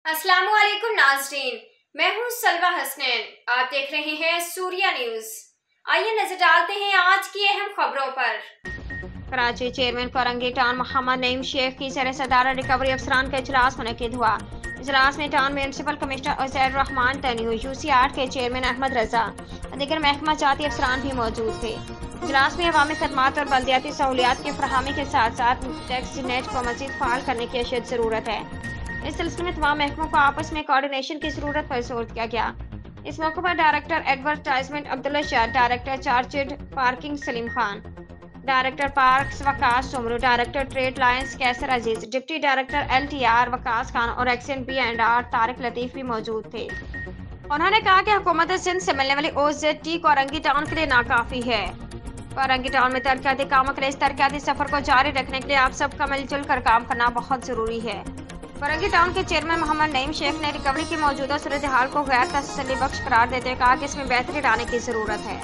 अस्सलाम वालेकुम नाज़रीन, मैं हूँ सलवा हसनैन। आप देख रहे हैं सूर्या न्यूज। आइए नजर डालते हैं आज की अहम खबरों पर। कराची चेयरमैन कोरंगी टाउन मोहम्मद नईम शेख की सर सदारत रिकवरी अफसरान का इजलास मुनक्किद हुआ। इजलास में town municipal commissioner Uzair Rahman तन्यू, UC8 के चेयरमैन अहमद रजा और दीगर महकमा जाती अफसरान भी मौजूद थे। इजलास में अवामी खदमात और बल्दियाती सहूलियात की फराहमी के साथ साथ टैक्स नेट को मजीद फाल करने की अशद ज़रूरत है। इस सिलसिले में तमाम महकमों को आपस में कोऑर्डिनेशन की ज़रूरत पर जोर दिया गया। इस मौके पर director advertisement Abdullah Shah, director charged parking Salim Khan, director parks Waqas Soomro, director trade lines Qaiser Aziz, deputy director LTR Waqas Khan और एक्शन B&R तारिक लतीफ़ भी मौजूद थे। उन्होंने कहा कि हुकूमत सिंध से मिलने वाली OZT कोरंगी टाउन के लिए नाकाफी है। कोरंगी टाउन में तरक्याती कामों के लिए इस तरक्याती सफर को जारी रखने के लिए आप सबका मिलजुल कर काम करना बहुत जरूरी है। कोरंगी टाउन के चेयरमैन मोहम्मद नईम शेख ने रिकवरी की मौजूदा सूरत हाल को गैर तसल्ली बख्श करार देते हुए कहा कि इसमें बेहतरी लाने की जरूरत है।